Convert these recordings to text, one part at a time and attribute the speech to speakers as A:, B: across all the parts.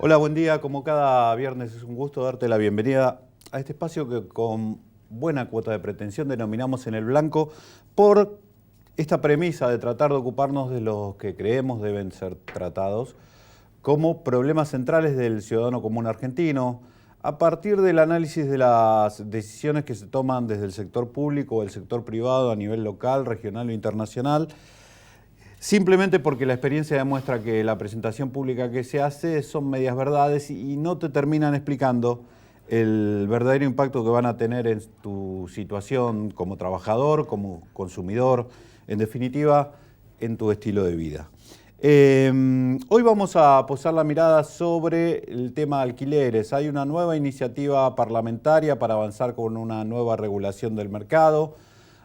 A: Hola, buen día. Como cada viernes es un gusto darte la bienvenida a este espacio que con buena cuota de pretensión denominamos En el Blanco por esta premisa de tratar de ocuparnos de los que creemos deben ser tratados como problemas centrales del ciudadano común argentino, a partir del análisis de las decisiones que se toman desde el sector público o el sector privado a nivel local, regional o internacional, simplemente porque la experiencia demuestra que la presentación pública que se hace son medias verdades y no te terminan explicando el verdadero impacto que van a tener en tu situación como trabajador, como consumidor, en definitiva, en tu estilo de vida. Hoy vamos a posar la mirada sobre el tema alquileres. Hay una nueva iniciativa parlamentaria para avanzar con una nueva regulación del mercado.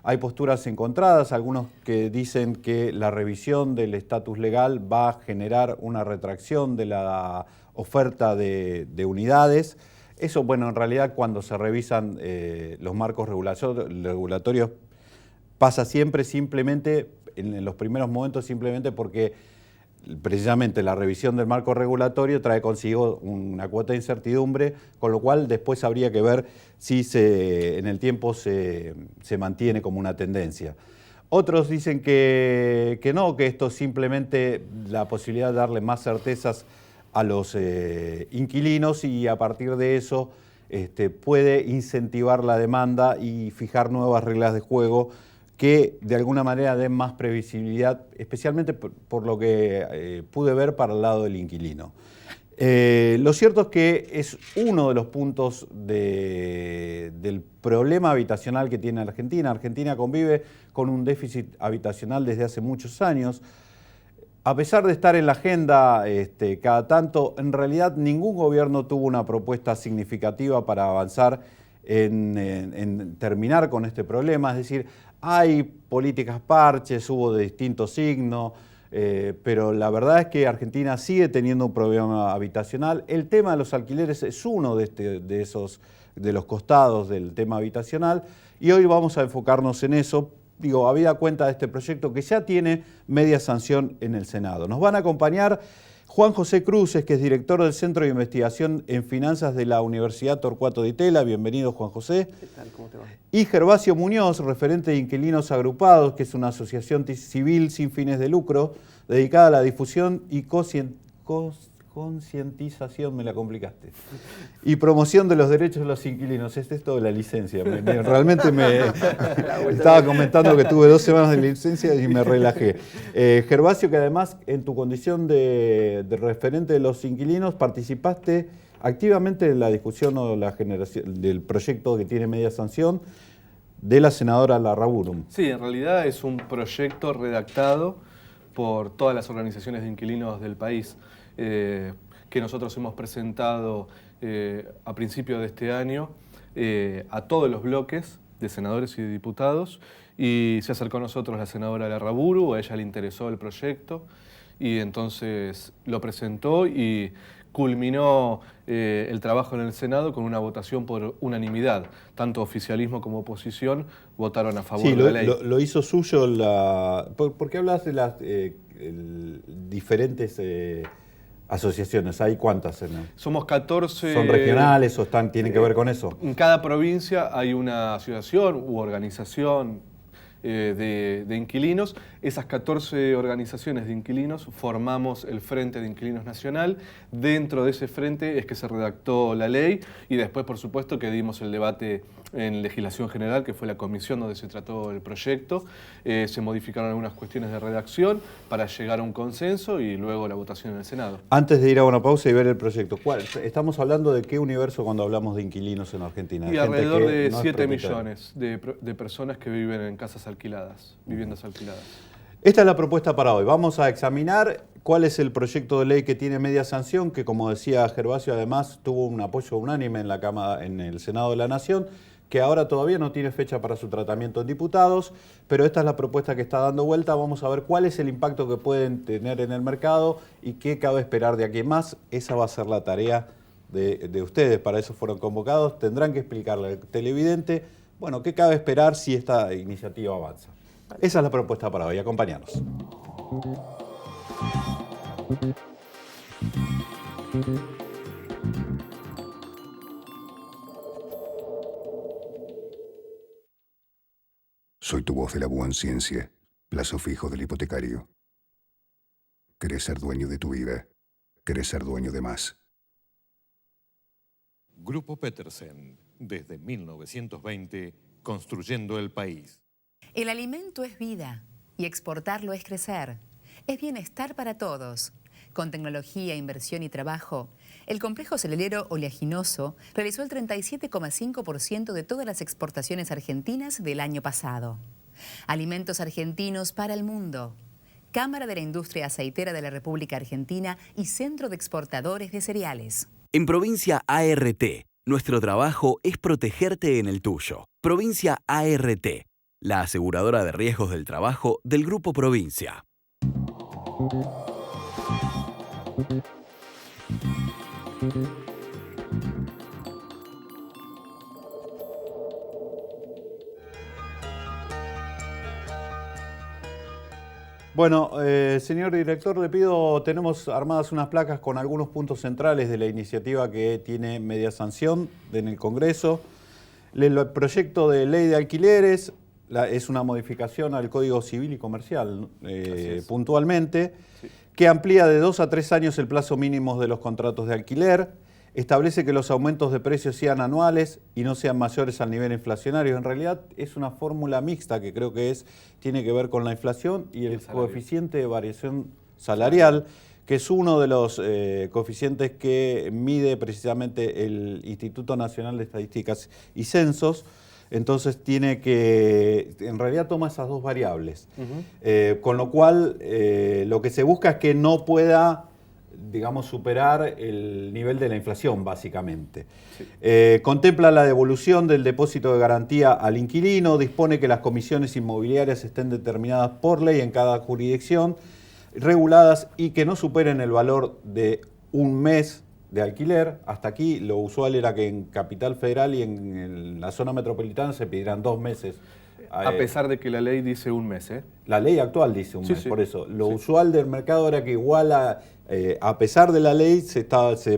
A: Hay posturas encontradas, algunos que dicen que la revisión del estatus legal va a generar una retracción de la oferta de unidades. Eso, bueno, en realidad cuando se revisan los marcos regulatorios pasa siempre simplemente, en los primeros momentos simplemente porque precisamente la revisión del marco regulatorio trae consigo una cuota de incertidumbre, con lo cual después habría que ver si en el tiempo se mantiene como una tendencia. Otros dicen que no, que esto es simplemente la posibilidad de darle más certezas a los inquilinos y a partir de eso puede incentivar la demanda y fijar nuevas reglas de juego que de alguna manera den más previsibilidad, especialmente por lo que pude ver para el lado del inquilino. Lo cierto es que es uno de los puntos del problema habitacional que tiene Argentina. Argentina convive con un déficit habitacional desde hace muchos años. A pesar de estar en la agenda cada tanto, en realidad ningún gobierno tuvo una propuesta significativa para avanzar en terminar con este problema. Es decir, hay políticas parches, hubo de distintos signos, pero la verdad es que Argentina sigue teniendo un problema habitacional. El tema de los alquileres es uno de los costados del tema habitacional y hoy vamos a enfocarnos en eso. Digo, habida cuenta de este proyecto que ya tiene media sanción en el Senado. Nos van a acompañar Juan José Cruces, que es director del Centro de Investigación en Finanzas de la Universidad Torcuato Di Tella. Bienvenido, Juan José.
B: ¿Qué tal? ¿Cómo te va? Y
A: Gervasio Muñoz, referente de Inquilinos Agrupados, que es una asociación civil sin fines de lucro dedicada a la difusión y concientización, me la complicaste, y promoción de los derechos de los inquilinos. Es esto de la licencia. Realmente estaba comentando que tuve 2 semanas de licencia y me relajé. Gervasio, que además en tu condición de referente de los inquilinos participaste activamente en la discusión o la generación del proyecto que tiene media sanción de la senadora Larraburum.
B: Sí, en realidad es un proyecto redactado por todas las organizaciones de inquilinos del país. Que nosotros hemos presentado a principios de este año a todos los bloques de senadores y de diputados y se acercó a nosotros la senadora Larraburu, a ella le interesó el proyecto y entonces lo presentó y culminó el trabajo en el Senado con una votación por unanimidad. Tanto oficialismo como oposición votaron a favor de la ley.
A: Lo hizo suyo ¿Por qué hablas de las diferentes asociaciones? ¿Hay cuántas?
B: Somos 14.
A: ¿Son regionales o tienen que ver con eso?
B: En cada provincia hay una asociación u organización de inquilinos. Esas 14 organizaciones de inquilinos formamos el Frente de Inquilinos Nacional. Dentro de ese frente es que se redactó la ley y después, por supuesto, que dimos el debate en legislación general, que fue la comisión donde se trató el proyecto. Se modificaron algunas cuestiones de redacción para llegar a un consenso y luego la votación en el Senado.
A: Antes de ir a una pausa y ver el proyecto, ¿estamos hablando de qué universo cuando hablamos de inquilinos en Argentina?
B: Y alrededor de 7 millones de personas que viven en casas alquiladas, viviendas alquiladas.
A: Esta es la propuesta para hoy. Vamos a examinar cuál es el proyecto de ley que tiene media sanción, que como decía Gervasio, además tuvo un apoyo unánime en la Cámara, en el Senado de la Nación, que ahora todavía no tiene fecha para su tratamiento en diputados, pero esta es la propuesta que está dando vuelta. Vamos a ver cuál es el impacto que pueden tener en el mercado y qué cabe esperar de aquí en más. Esa va a ser la tarea de ustedes, para eso fueron convocados. Tendrán que explicarle al televidente, bueno, qué cabe esperar si esta iniciativa avanza. Esa es la propuesta para hoy. Acompáñanos.
C: Soy tu voz de la Buanciencia, plazo fijo del hipotecario. ¿Querés ser dueño de tu vida? ¿Querés ser dueño de más?
D: Grupo Petersen, desde 1920, construyendo el país.
E: El alimento es vida y exportarlo es crecer. Es bienestar para todos. Con tecnología, inversión y trabajo, el complejo cerealero oleaginoso realizó el 37,5% de todas las exportaciones argentinas del año pasado. Alimentos argentinos para el mundo. Cámara de la Industria Aceitera de la República Argentina y Centro de Exportadores de Cereales.
F: En Provincia ART, nuestro trabajo es protegerte en el tuyo. Provincia ART, la aseguradora de riesgos del trabajo del Grupo Provincia.
A: Bueno, señor director, le pido, tenemos armadas unas placas con algunos puntos centrales de la iniciativa que tiene media sanción en el Congreso. El proyecto de ley de alquileres es una modificación al Código Civil y Comercial, puntualmente, sí, que amplía de 2 a 3 años el plazo mínimo de los contratos de alquiler. Establece que los aumentos de precios sean anuales y no sean mayores al nivel inflacionario. En realidad es una fórmula mixta que creo que tiene que ver con la inflación y el coeficiente de variación salarial, que es uno de los coeficientes que mide precisamente el Instituto Nacional de Estadísticas y Censos. Entonces tiene que, en realidad toma esas dos variables. Con lo cual lo que se busca es que no pueda, digamos, superar el nivel de la inflación, básicamente. Sí. Contempla la devolución del depósito de garantía al inquilino, dispone que las comisiones inmobiliarias estén determinadas por ley en cada jurisdicción, reguladas y que no superen el valor de un mes de alquiler. Hasta aquí lo usual era que en Capital Federal y en la zona metropolitana se pidieran 2 meses.
B: A pesar de que la ley dice un mes, ¿eh?
A: La ley actual dice un mes,
B: sí.
A: Por eso. Lo usual del mercado era que igual a pesar de la ley se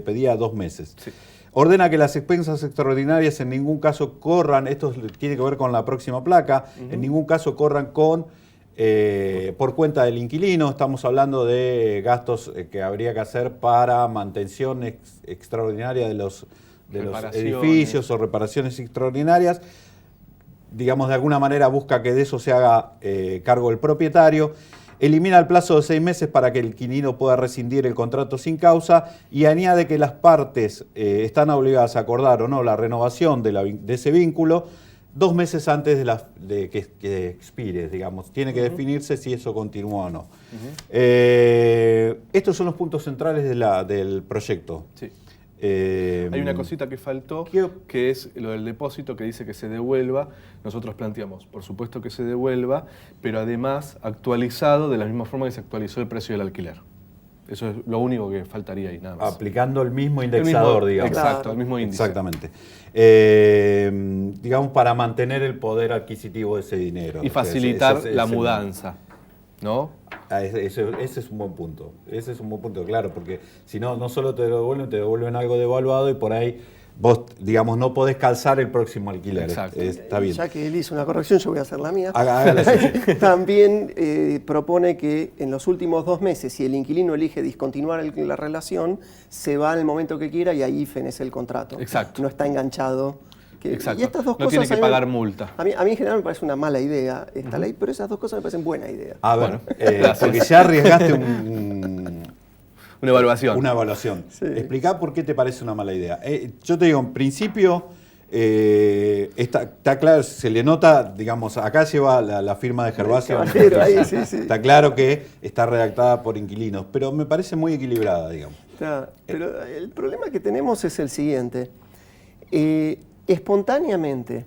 A: pedía 2 meses. Sí. Ordena que las expensas extraordinarias en ningún caso corran, esto tiene que ver con la próxima placa, en ningún caso corran por cuenta del inquilino. Estamos hablando de gastos que habría que hacer para mantención extraordinaria de los edificios o reparaciones extraordinarias. Digamos, de alguna manera busca que de eso se haga cargo el propietario. Elimina el plazo de 6 meses para que el inquilino pueda rescindir el contrato sin causa y añade que las partes están obligadas a acordar o no la renovación de ese vínculo 2 meses antes de que expire, digamos. Tiene que definirse si eso continúa o no. Estos son los puntos centrales del proyecto. Sí.
B: Hay una cosita que faltó, que es lo del depósito, que dice que se devuelva. Nosotros planteamos, por supuesto que se devuelva, pero además actualizado de la misma forma que se actualizó el precio del alquiler. Eso es lo único que faltaría ahí, nada más.
A: Aplicando el mismo indexador, digamos.
B: Exacto, claro. El mismo índice.
A: Exactamente. Digamos, para mantener el poder adquisitivo de ese dinero.
B: Y facilitar la mudanza, ¿no?
A: Ese es un buen punto. Ese es un buen punto, claro, porque si no, no solo te devuelven algo devaluado y por ahí vos, digamos, no podés calzar el próximo alquiler.
B: Exacto.
A: Está bien.
G: Ya que él hizo una corrección, yo voy a hacer la mía.
A: Hágala.
G: También propone que en los últimos 2 meses, si el inquilino elige discontinuar la relación, se va en el momento que quiera y ahí fenece el contrato.
B: Exacto.
G: No está enganchado.
B: Exacto.
G: Y estas dos
B: no
G: cosas
B: tiene que pagar multa.
G: A mí en general me parece una mala idea esta ley, pero esas dos cosas me parecen buena idea.
A: A ver, porque ya arriesgaste una evaluación. Una evaluación. Sí. Explicá por qué te parece una mala idea. Yo te digo, en principio, está claro, se le nota, digamos, acá lleva la firma de Gervasio. Está claro que está redactada por inquilinos, pero me parece muy equilibrada, digamos.
G: Pero el problema que tenemos es el siguiente. Espontáneamente,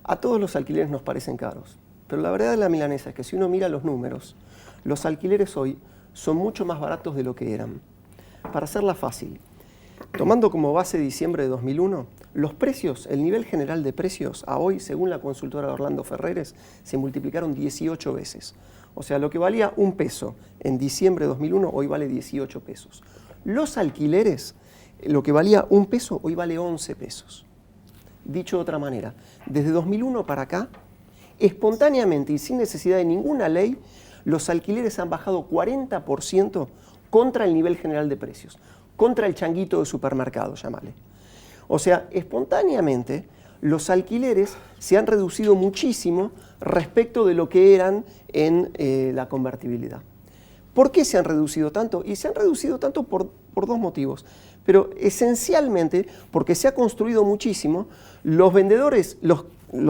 G: a todos los alquileres nos parecen caros, pero la verdad de la milanesa es que si uno mira los números, los alquileres hoy son mucho más baratos de lo que eran. Para hacerla fácil, tomando como base diciembre de 2001, los precios, el nivel general de precios a hoy, según la consultora Orlando Ferreres, se multiplicaron 18 veces. O sea, lo que valía 1 peso en diciembre de 2001, hoy vale 18 pesos. Los alquileres lo que valía 1 peso, hoy vale 11 pesos. Dicho de otra manera, desde 2001 para acá, espontáneamente y sin necesidad de ninguna ley, los alquileres han bajado 40% contra el nivel general de precios, contra el changuito de supermercado, llámale. O sea, espontáneamente los alquileres se han reducido muchísimo respecto de lo que eran en la convertibilidad. ¿Por qué se han reducido tanto? Y se han reducido tanto por 2 motivos, pero esencialmente porque se ha construido muchísimo, los vendedores, los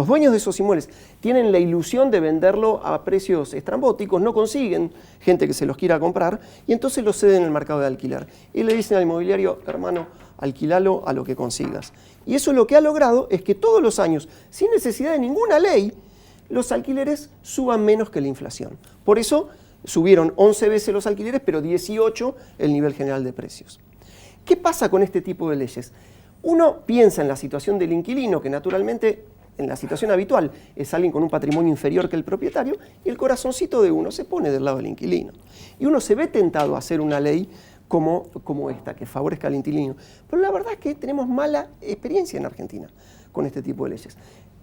G: dueños de esos inmuebles tienen la ilusión de venderlo a precios estrambóticos, no consiguen gente que se los quiera comprar y entonces lo ceden en el mercado de alquiler. Y le dicen al inmobiliario, hermano, alquilalo a lo que consigas. Y eso lo que ha logrado es que todos los años, sin necesidad de ninguna ley, los alquileres suban menos que la inflación. Por eso subieron 11 veces los alquileres, pero 18 el nivel general de precios. ¿Qué pasa con este tipo de leyes? Uno piensa en la situación del inquilino, que naturalmente en la situación habitual es alguien con un patrimonio inferior que el propietario, y el corazoncito de uno se pone del lado del inquilino. Y uno se ve tentado a hacer una ley como esta, que favorezca al inquilino. Pero la verdad es que tenemos mala experiencia en Argentina con este tipo de leyes.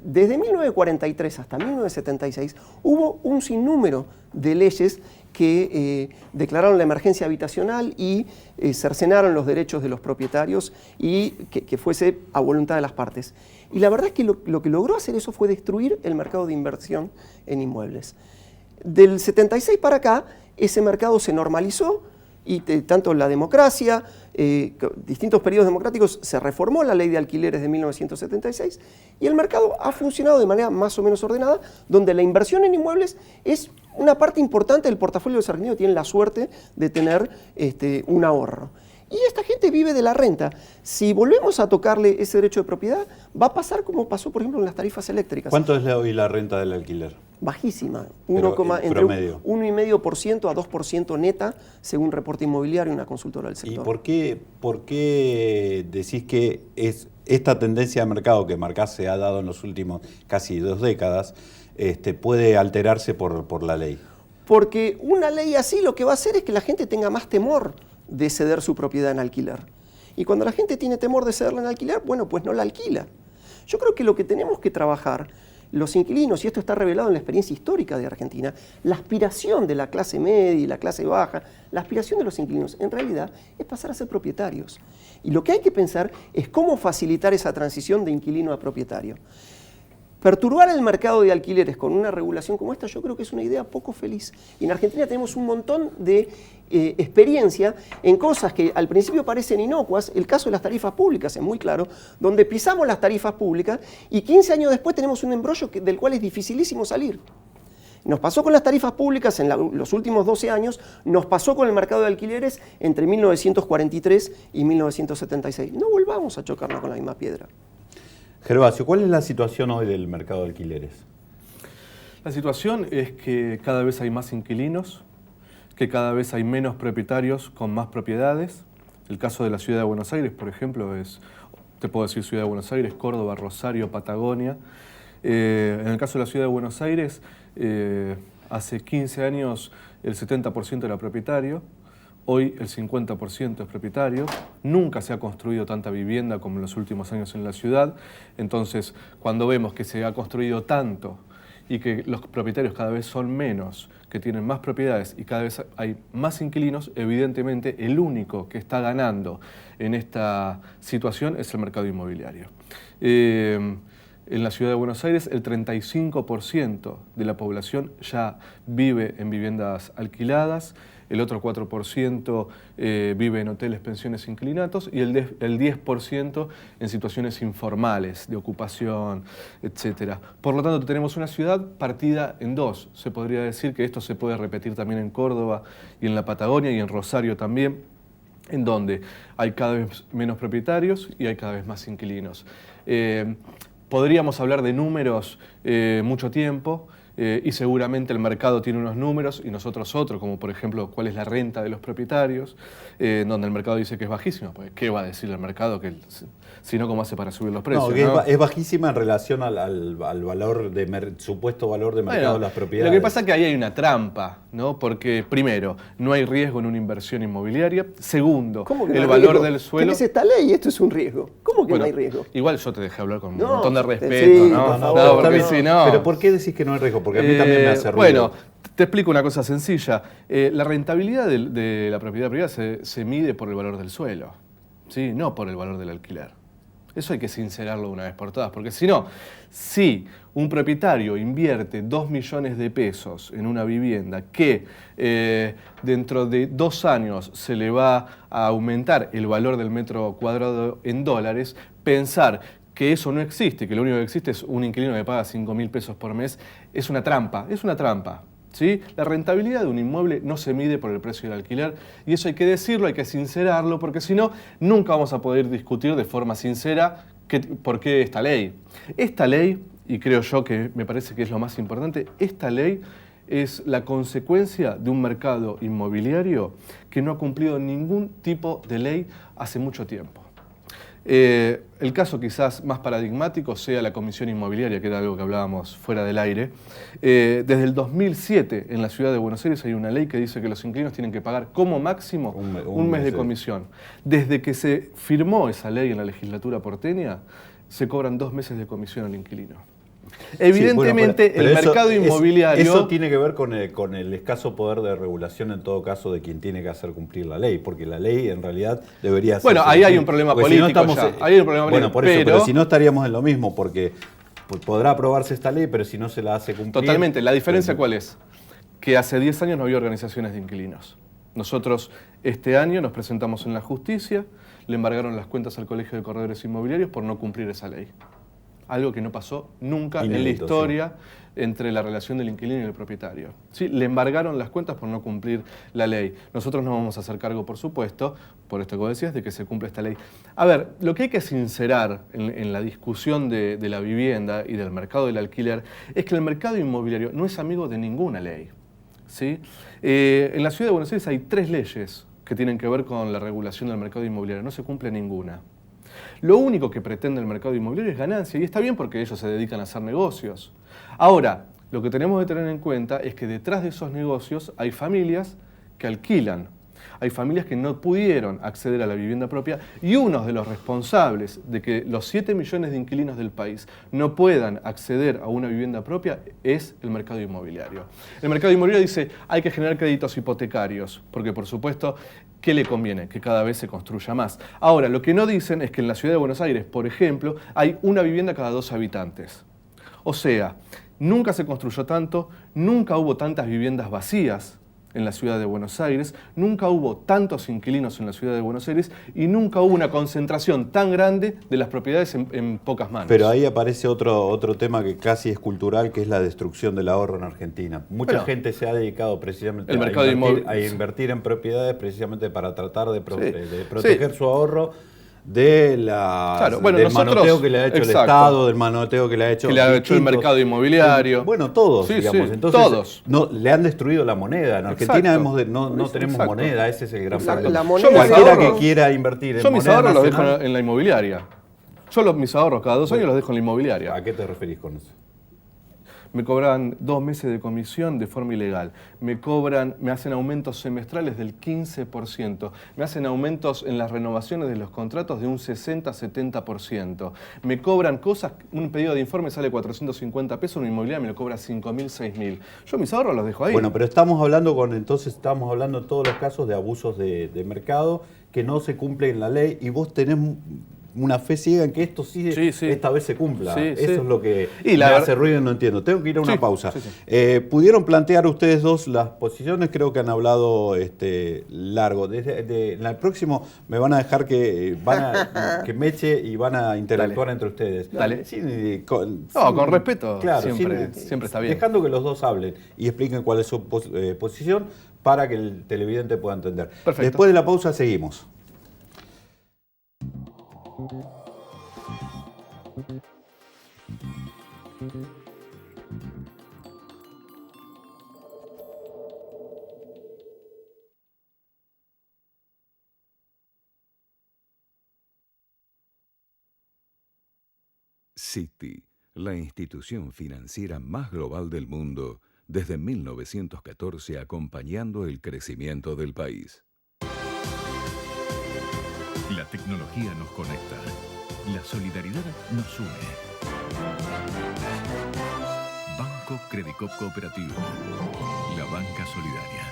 G: Desde 1943 hasta 1976 hubo un sinnúmero de leyes que declararon la emergencia habitacional y cercenaron los derechos de los propietarios y que fuese a voluntad de las partes. Y la verdad es que lo que logró hacer eso fue destruir el mercado de inversión en inmuebles. Del 76 para acá, ese mercado se normalizó y tanto la democracia, distintos periodos democráticos, se reformó la ley de alquileres de 1976 y el mercado ha funcionado de manera más o menos ordenada, donde la inversión en inmuebles es una parte importante del portafolio de los argentinos, tienen la suerte de tener un ahorro. Y esta gente vive de la renta. Si volvemos a tocarle ese derecho de propiedad, va a pasar como pasó, por ejemplo, en las tarifas eléctricas.
A: ¿Cuánto es hoy la renta del alquiler?
G: Bajísima,
A: entre
G: 1,5% a 2% neta, según reporte inmobiliario, una consultora del sector.
A: ¿Y por qué decís que esta tendencia de mercado que Marcás se ha dado en los últimos casi 2 décadas puede alterarse por la ley?
G: Porque una ley así lo que va a hacer es que la gente tenga más temor de ceder su propiedad en alquiler. Y cuando la gente tiene temor de cederla en alquiler, bueno, pues no la alquila. Yo creo que lo que tenemos que trabajar los inquilinos, y esto está revelado en la experiencia histórica de Argentina, la aspiración de la clase media y la clase baja, la aspiración de los inquilinos, en realidad, es pasar a ser propietarios. Y lo que hay que pensar es cómo facilitar esa transición de inquilino a propietario. Perturbar el mercado de alquileres con una regulación como esta, yo creo que es una idea poco feliz. Y en Argentina tenemos un montón de experiencia en cosas que al principio parecen inocuas. El caso de las tarifas públicas es muy claro, donde pisamos las tarifas públicas y 15 años después tenemos un embrollo del cual es dificilísimo salir. Nos pasó con las tarifas públicas en los últimos 12 años, nos pasó con el mercado de alquileres entre 1943 y 1976. No volvamos a chocarnos con la misma piedra.
A: Gervasio, ¿cuál es la situación hoy del mercado de alquileres?
B: La situación es que cada vez hay más inquilinos, que cada vez hay menos propietarios con más propiedades. El caso de la Ciudad de Buenos Aires, por ejemplo, te puedo decir Ciudad de Buenos Aires, Córdoba, Rosario, Patagonia. En el caso de la Ciudad de Buenos Aires, hace 15 años el 70% era propietario. Hoy el 50% es propietario. Nunca se ha construido tanta vivienda como en los últimos años en la ciudad. Entonces, cuando vemos que se ha construido tanto y que los propietarios cada vez son menos, que tienen más propiedades y cada vez hay más inquilinos, evidentemente el único que está ganando en esta situación es el mercado inmobiliario. En la Ciudad de Buenos Aires, el 35% de la población ya vive en viviendas alquiladas, el otro 4% vive en hoteles, pensiones, inquilinatos y el 10% en situaciones informales de ocupación, etc. Por lo tanto, tenemos una ciudad partida en 2. Se podría decir que esto se puede repetir también en Córdoba y en la Patagonia y en Rosario también, en donde hay cada vez menos propietarios y hay cada vez más inquilinos. Podríamos hablar de números mucho tiempo. y seguramente el mercado tiene unos números y nosotros otros, como por ejemplo cuál es la renta de los propietarios, donde el mercado dice que es bajísima. Pues, ¿qué va a decir el mercado? Si no, ¿cómo hace para subir los precios?
A: No, es bajísima en relación al valor supuesto valor de mercado de las propiedades.
B: Lo que pasa es que ahí hay una trampa, ¿no? Porque primero, no hay riesgo en una inversión inmobiliaria. Segundo, el valor del suelo...
G: Tenés esta ley y esto es un riesgo. ¿Cómo que no hay riesgo?
B: Igual yo te dejé hablar con un montón de respeto,
G: sí,
B: ¿no?
G: por favor.
B: Porque si no...
A: Pero ¿por qué decís que no hay riesgo? Porque a mí también me hace ruido.
B: Bueno, te explico una cosa sencilla. La rentabilidad de la propiedad privada se mide por el valor del suelo, ¿sí? No por el valor del alquiler. Eso hay que sincerarlo de una vez por todas, porque si no, si un propietario invierte 2 millones de pesos en una vivienda que dentro de 2 años se le va a aumentar el valor del metro cuadrado en dólares, pensar que eso no existe, que lo único que existe es un inquilino que paga 5.000 pesos por mes, es una trampa, ¿sí? La rentabilidad de un inmueble no se mide por el precio del alquiler y eso hay que decirlo, hay que sincerarlo, porque si no, nunca vamos a poder discutir de forma sincera por qué esta ley. Esta ley, y creo yo que me parece que es lo más importante, esta ley es la consecuencia de un mercado inmobiliario que no ha cumplido ningún tipo de ley hace mucho tiempo. El caso quizás más paradigmático sea la comisión inmobiliaria, que era algo que hablábamos fuera del aire. Desde el 2007 en la ciudad de Buenos Aires hay una ley que dice que los inquilinos tienen que pagar como máximo un mes de comisión. Desde que se firmó esa ley en la legislatura porteña, se cobran 2 meses de comisión al inquilino. Evidentemente,
A: pero
B: el mercado inmobiliario...
A: Eso tiene que ver con el escaso poder de regulación en todo caso de quien tiene que hacer cumplir la ley, porque la ley en realidad debería ser...
B: Bueno, ahí hay un problema político ya. Ahí hay un problema
A: bueno,
B: político,
A: por eso, pero si no estaríamos en lo mismo, porque podrá aprobarse esta ley, pero si no se la hace cumplir...
B: Totalmente. ¿La diferencia cuál es? Que hace 10 años no había organizaciones de inquilinos. Nosotros este año nos presentamos en la justicia, le embargaron las cuentas al Colegio de Corredores Inmobiliarios por no cumplir esa ley. Algo que no pasó nunca en la historia entre la relación del inquilino y el propietario. ¿Sí? Le embargaron las cuentas por no cumplir la ley. Nosotros no vamos a hacer cargo, por supuesto, por esto que vos decías, de que se cumpla esta ley. A ver, lo que hay que sincerar en la discusión de la vivienda y del mercado del alquiler es que el mercado inmobiliario no es amigo de ninguna ley. ¿Sí? En la ciudad de Buenos Aires hay 3 leyes que tienen que ver con la regulación del mercado inmobiliario. No se cumple ninguna. Lo único que pretende el mercado inmobiliario es ganancia, y está bien porque ellos se dedican a hacer negocios. Ahora, lo que tenemos que tener en cuenta es que detrás de esos negocios hay familias que alquilan. Hay familias que no pudieron acceder a la vivienda propia y uno de los responsables de que los 7 millones de inquilinos del país no puedan acceder a una vivienda propia es el mercado inmobiliario. El mercado inmobiliario dice hay que generar créditos hipotecarios, porque por supuesto, ¿qué le conviene? Que cada vez se construya más. Ahora, lo que no dicen es que en la ciudad de Buenos Aires, por ejemplo, hay una vivienda cada 2 habitantes. O sea, nunca se construyó tanto, nunca hubo tantas viviendas vacías en la ciudad de Buenos Aires, nunca hubo tantos inquilinos en la ciudad de Buenos Aires y nunca hubo una concentración tan grande de las propiedades en pocas manos.
A: Pero ahí aparece otro tema que casi es cultural, que es la destrucción del ahorro en Argentina. Mucha gente se ha dedicado precisamente a invertir en propiedades precisamente para tratar de proteger su ahorro del manoteo que le ha hecho el Estado, del manoteo que le ha hecho
B: el mercado inmobiliario.
A: Bueno, todos, digamos. Entonces,
B: todos.
A: No, le han destruido la moneda. En Argentina no tenemos moneda, ese es el gran problema.
G: Cualquiera
A: que quiera invertir en moneda
B: mis ahorros
A: nacional,
B: los dejo en la inmobiliaria. Mis ahorros cada 2 años los dejo en la inmobiliaria.
A: ¿A qué te referís con eso?
B: Me cobran 2 meses de comisión de forma ilegal. Me hacen aumentos semestrales del 15%. Me hacen aumentos en las renovaciones de los contratos de un 60-70%. Me cobran cosas, un pedido de informe sale 450 pesos, una inmobiliaria me lo cobra 5.000, 6.000. Yo mis ahorros los dejo ahí.
A: Bueno, pero estamos hablando de todos los casos de abusos de mercado que no se cumplen en la ley y vos tenés una fe ciega en que esto esta vez se cumpla. Eso es lo que me hace ruido y no entiendo. Tengo que ir a una pausa. ¿Pudieron plantear ustedes dos las posiciones? Creo que han hablado largo. En el próximo me van a dejar que me eche y van a interactuar entre ustedes.
B: Dale.
A: Con
B: respeto.
A: Claro,
B: siempre está bien.
A: Dejando que los dos hablen y expliquen cuál es su posición para que el televidente pueda entender.
B: Perfecto.
A: Después de la pausa seguimos.
H: Citi, la institución financiera más global del mundo, desde 1914 acompañando el crecimiento del país.
I: La tecnología nos conecta. La solidaridad nos une. Banco Credicop Cooperativo. La banca solidaria.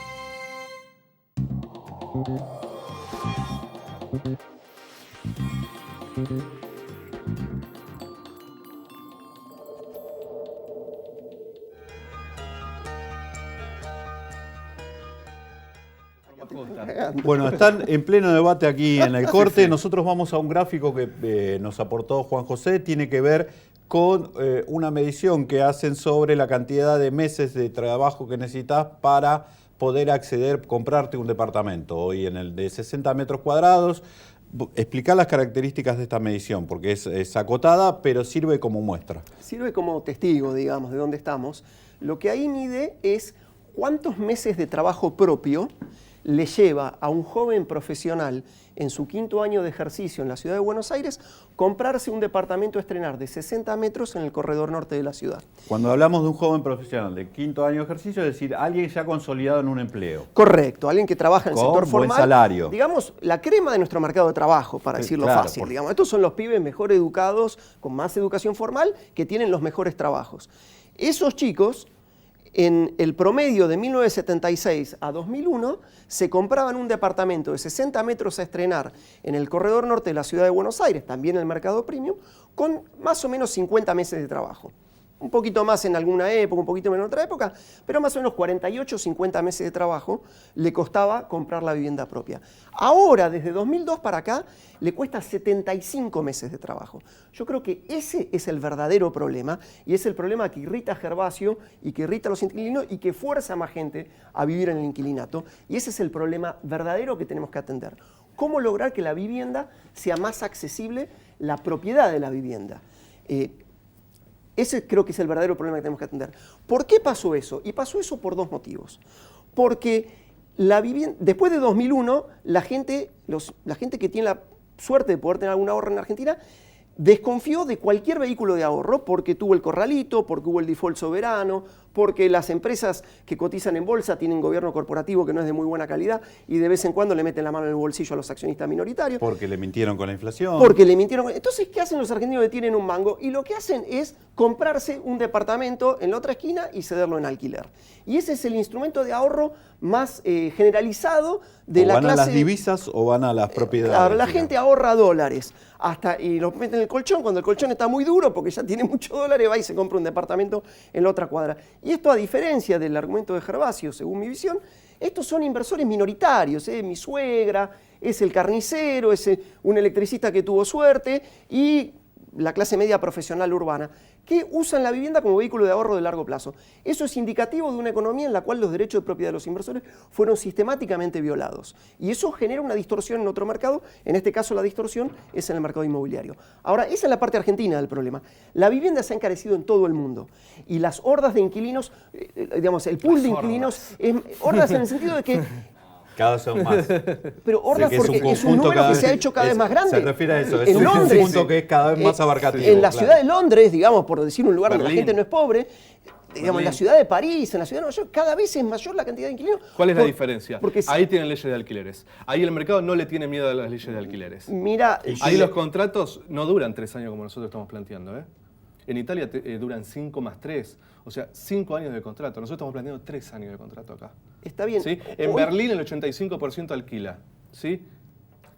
A: Bueno, están en pleno debate aquí en el corte. Nosotros vamos a un gráfico que nos aportó Juan José. Tiene que ver con una medición que hacen sobre la cantidad de meses de trabajo que necesitas para poder acceder, comprarte un departamento. Hoy en el de 60 metros cuadrados. Explicar las características de esta medición, porque es acotada, pero sirve como muestra.
G: Sirve como testigo, digamos, de dónde estamos. Lo que ahí mide es cuántos meses de trabajo propio le lleva a un joven profesional en su 5º año de ejercicio en la ciudad de Buenos Aires comprarse un departamento a estrenar de 60 metros en el corredor norte de la ciudad.
A: Cuando hablamos de un joven profesional de 5º año de ejercicio, es decir, alguien ya consolidado en un empleo.
G: Correcto, alguien que trabaja en el sector formal.
A: Con buen salario.
G: Digamos, la crema de nuestro mercado de trabajo, para decirlo
A: claro,
G: fácil. Digamos, estos son los pibes mejor educados, con más educación formal, que tienen los mejores trabajos. Esos chicos, en el promedio de 1976 a 2001, se compraban un departamento de 60 metros a estrenar en el corredor norte de la ciudad de Buenos Aires, también en el mercado premium, con más o menos 50 meses de trabajo. Un poquito más en alguna época, un poquito menos en otra época, pero más o menos 48 o 50 meses de trabajo le costaba comprar la vivienda propia. Ahora, desde 2002 para acá, le cuesta 75 meses de trabajo. Yo creo que ese es el verdadero problema, y es el problema que irrita a Gervasio y que irrita a los inquilinos y que fuerza a más gente a vivir en el inquilinato, y ese es el problema verdadero que tenemos que atender. ¿Cómo lograr que la vivienda sea más accesible, la propiedad de la vivienda? Ese creo que es el verdadero problema que tenemos que atender. ¿Por qué pasó eso? Y pasó eso por dos motivos. Porque la vivienda, después de 2001, la gente que tiene la suerte de poder tener algún ahorro en Argentina desconfió de cualquier vehículo de ahorro porque tuvo el corralito, porque hubo el default soberano, porque las empresas que cotizan en bolsa tienen gobierno corporativo que no es de muy buena calidad y de vez en cuando le meten la mano en el bolsillo a los accionistas minoritarios.
A: Porque le mintieron con la inflación.
G: Porque le mintieron. Entonces, ¿qué hacen los argentinos que tienen un mango? Y lo que hacen es comprarse un departamento en la otra esquina y cederlo en alquiler. Y ese es el instrumento de ahorro más generalizado de la clase.
A: ¿Van a las divisas o van a las propiedades?
G: Claro, la gente ahorra dólares y los mete en el colchón. Cuando el colchón está muy duro, porque ya tiene muchos dólares, va y se compra un departamento en la otra cuadra. Y esto, a diferencia del argumento de Gervasio, según mi visión, estos son inversores minoritarios. Mi suegra, es el carnicero, es un electricista que tuvo suerte y la clase media profesional urbana, que usan la vivienda como vehículo de ahorro de largo plazo. Eso es indicativo de una economía en la cual los derechos de propiedad de los inversores fueron sistemáticamente violados. Y eso genera una distorsión en otro mercado, en este caso la distorsión es en el mercado inmobiliario. Ahora, esa es la parte argentina del problema. La vivienda se ha encarecido en todo el mundo y las hordas de inquilinos, digamos, el pool de inquilinos, hordas en el sentido de que
A: cada vez son más.
G: Pero hordas porque es un número que se ha hecho cada vez más grande.
A: Se refiere a eso, es
G: en
A: un
G: Londres,
A: conjunto que es cada vez más abarcativo.
G: En la ciudad de Londres, digamos, por decir un lugar donde la gente no es pobre, digamos, en la ciudad de París, en la ciudad de Nueva York, cada vez es mayor la cantidad de inquilinos.
B: ¿Cuál es la diferencia? Porque ahí tienen leyes de alquileres. Ahí el mercado no le tiene miedo a las leyes de alquileres.
G: Mira,
B: ahí los contratos no duran 3 años como nosotros estamos planteando, ¿eh? En Italia duran 5 más 3, o sea, 5 años de contrato. Nosotros estamos planteando 3 años de contrato acá.
G: Está bien.
B: ¿Sí? En Berlín el 85% alquila, ¿sí?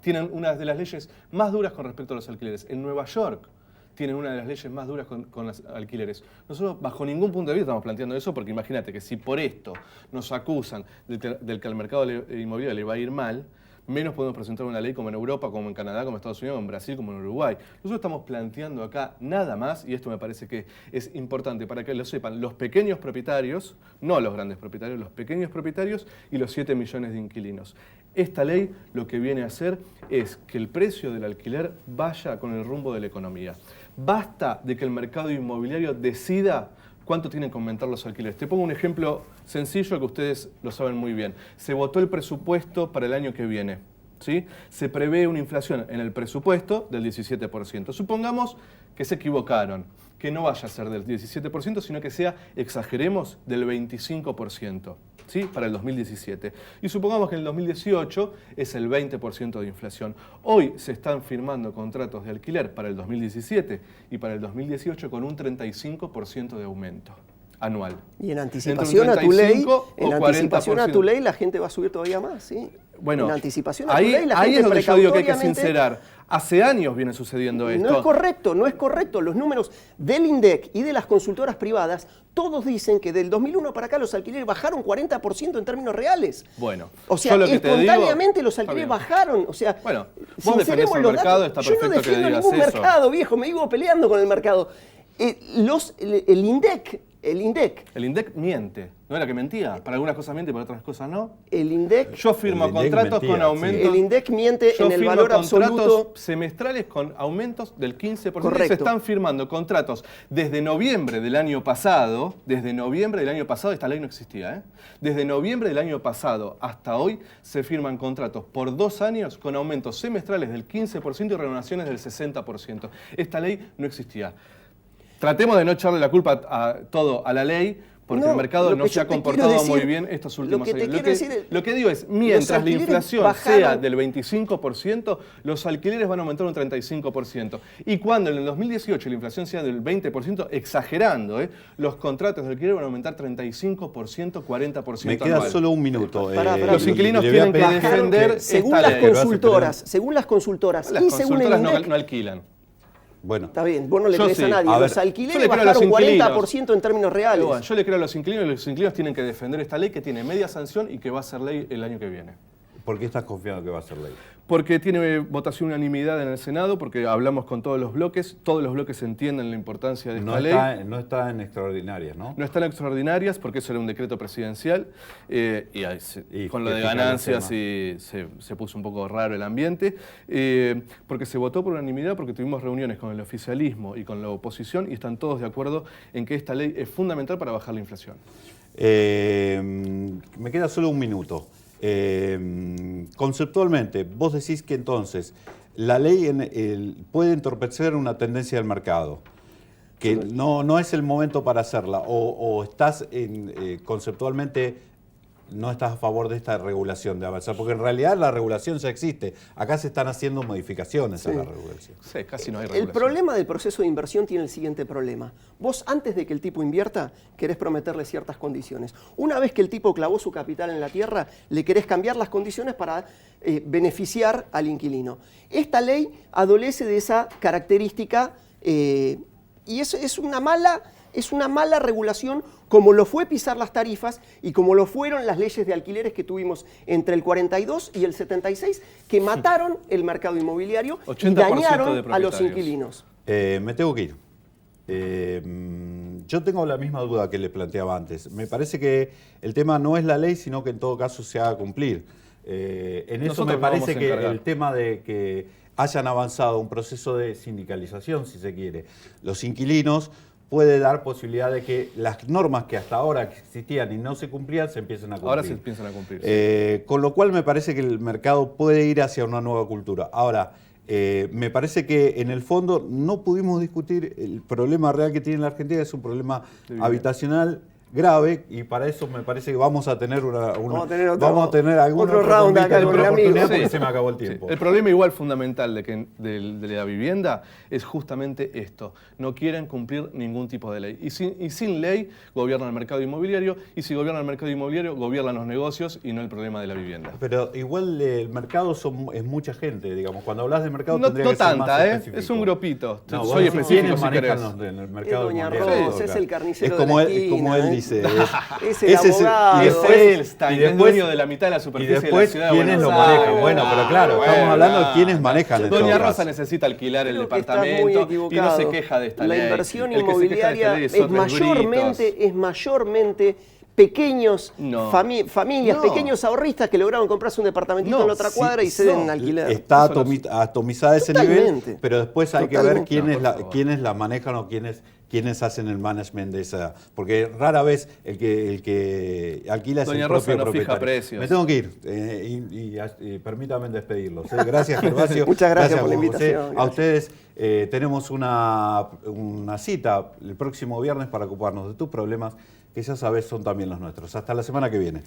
B: Tienen una de las leyes más duras con respecto a los alquileres. En Nueva York tienen una de las leyes más duras con los alquileres. Nosotros bajo ningún punto de vista estamos planteando eso, porque imagínate que si por esto nos acusan del que al mercado inmobiliario le va a ir mal, menos podemos presentar una ley como en Europa, como en Canadá, como en Estados Unidos, como en Brasil, como en Uruguay. Nosotros estamos planteando acá nada más, y esto me parece que es importante para que lo sepan, los pequeños propietarios, no los grandes propietarios, los pequeños propietarios y los 7 millones de inquilinos. Esta ley lo que viene a hacer es que el precio del alquiler vaya con el rumbo de la economía. Basta de que el mercado inmobiliario decida cuánto tienen que aumentar los alquileres. Te pongo un ejemplo sencillo que ustedes lo saben muy bien. Se votó el presupuesto para el año que viene, ¿sí? Se prevé una inflación en el presupuesto del 17%. Supongamos que se equivocaron, que no vaya a ser del 17%, sino que sea, exageremos, del 25%, ¿sí? Para el 2017. Y supongamos que en el 2018 es el 20% de inflación. Hoy se están firmando contratos de alquiler para el 2017 y para el 2018 con un 35% de aumento anual.
G: Y en anticipación a tu ley, la gente va a subir todavía más, ¿sí?
B: Bueno,
G: en anticipación a tu ley, la
B: ahí
G: gente
B: es donde yo digo que hay que
G: precautoriamente...
B: sincerar. Hace años viene sucediendo esto.
G: No es correcto. Los números del INDEC y de las consultoras privadas, todos dicen que del 2001 para acá los alquileres bajaron 40% en términos reales.
B: Bueno,
G: o sea, espontáneamente los alquileres bajaron. O sea,
B: bueno, vos defendés el mercado, está perfecto.
G: Yo no defiendo ningún mercado, viejo, me vivo peleando con el mercado. El INDEC
B: miente. ¿No era que mentía? Para algunas cosas miente, para otras cosas no.
G: El INDEC...
B: Yo firmo contratos con aumentos...
G: Sí. El INDEC miente en el valor absoluto...
B: Yo firmo contratos semestrales con aumentos del 15%.
G: Correcto.
B: Se están firmando contratos desde noviembre del año pasado. Esta ley no existía, ¿eh? Desde noviembre del año pasado hasta hoy se firman contratos por 2 años con aumentos semestrales del 15% y renovaciones del 60%. Esta ley no existía. Tratemos de no echarle la culpa a todo a la ley, porque el mercado no se ha comportado muy bien estos últimos años. Lo que digo es, mientras la inflación sea del 25%, los alquileres van a aumentar un 35%. Y cuando en el 2018 la inflación sea del 20%, exagerando, los contratos de alquiler van a aumentar 35%, 40%.
A: Me queda solo un minuto.
B: Los inquilinos tienen que defender
G: según las consultoras y según el INDEC,
B: no alquilan.
G: Bueno, está bien, vos no le crees a nadie. Los alquileres bajaron 40% en términos reales.
B: Bueno, yo le creo a los inquilinos tienen que defender esta ley que tiene media sanción y que va a ser ley el año que viene.
A: ¿Por qué estás confiado que va a ser ley?
B: Porque tiene votación unanimidad en el Senado, porque hablamos con todos los bloques entienden la importancia de esta ley.
A: No está en extraordinarias, ¿no?
B: No está en extraordinarias porque eso era un decreto presidencial con lo de ganancias se puso un poco raro el ambiente, porque se votó por unanimidad, porque tuvimos reuniones con el oficialismo y con la oposición y están todos de acuerdo en que esta ley es fundamental para bajar la inflación.
A: Me queda solo un minuto. Conceptualmente, vos decís que entonces la ley puede entorpecer una tendencia del mercado, que no es el momento para hacerla, o estás conceptualmente no estás a favor de esta regulación de avanzar, porque en realidad la regulación ya existe. Acá se están haciendo modificaciones a la regulación.
B: Sí, casi no hay regulación.
G: El problema del proceso de inversión tiene el siguiente problema. Vos, antes de que el tipo invierta, querés prometerle ciertas condiciones. Una vez que el tipo clavó su capital en la tierra, le querés cambiar las condiciones para beneficiar al inquilino. Esta ley adolece de esa característica y es una mala regulación, como lo fue pisar las tarifas y como lo fueron las leyes de alquileres que tuvimos entre el 42 y el 76, que mataron el mercado inmobiliario y dañaron a los inquilinos.
A: Me tengo que ir. Yo tengo la misma duda que le planteaba antes. Me parece que el tema no es la ley, sino que en todo caso se haga cumplir. En eso me parece que el tema de que hayan avanzado un proceso de sindicalización, si se quiere, los inquilinos, puede dar posibilidad de que las normas que hasta ahora existían y no se cumplían se empiecen a cumplir.
B: Ahora se empiezan a cumplir.
A: Con lo cual me parece que el mercado puede ir hacia una nueva cultura. Ahora, me parece que en el fondo no pudimos discutir el problema real que tiene la Argentina, es un problema habitacional grave, y para eso me parece que vamos a tener otro
G: round acá con el amigo.
A: Porque se me acabó el tiempo.
B: El problema igual fundamental de la vivienda es justamente esto. No quieren cumplir ningún tipo de ley. Y sin ley gobiernan el mercado inmobiliario, y si gobiernan el mercado inmobiliario, gobiernan los negocios y no el problema de la vivienda.
A: Pero igual el mercado es mucha gente, digamos. Cuando hablas de mercado
B: no
A: tendría que ser más específico.
B: Es un grupito.
A: No,
B: soy específico si querés.
A: En el mercado
G: Doña Rosa, es el carnicero
A: como
G: de la esquina,
A: como él dice.
G: Es el abogado.
B: Y después es dueño de la mitad de la superficie de la ciudad de
A: ¿quiénes
B: Buenos
A: lo manejan?
B: Aires?
A: Bueno, pero claro, estamos hablando de quiénes manejan.
B: Doña Rosa necesita alquilar el departamento y no se queja de esta ley.
G: La inversión inmobiliaria es mayormente pequeños familias, pequeños ahorristas que lograron comprarse un departamentito en la otra cuadra y ceden en alquiler.
A: Está atomizada a ese nivel, pero después hay que ver quiénes la manejan o quiénes quienes hacen el management de esa, porque rara vez el que alquila es
B: Doña
A: el
B: Rosa
A: propio
B: no fija
A: propietario.
B: precios.
A: Me tengo que ir y permítanme despedirlos. Gracias, Gervasio.
G: Muchas gracias por la
A: Juan José.
G: invitación.
A: A ustedes tenemos una cita el próximo viernes para ocuparnos de tus problemas, que ya sabes son también los nuestros. Hasta la semana que viene.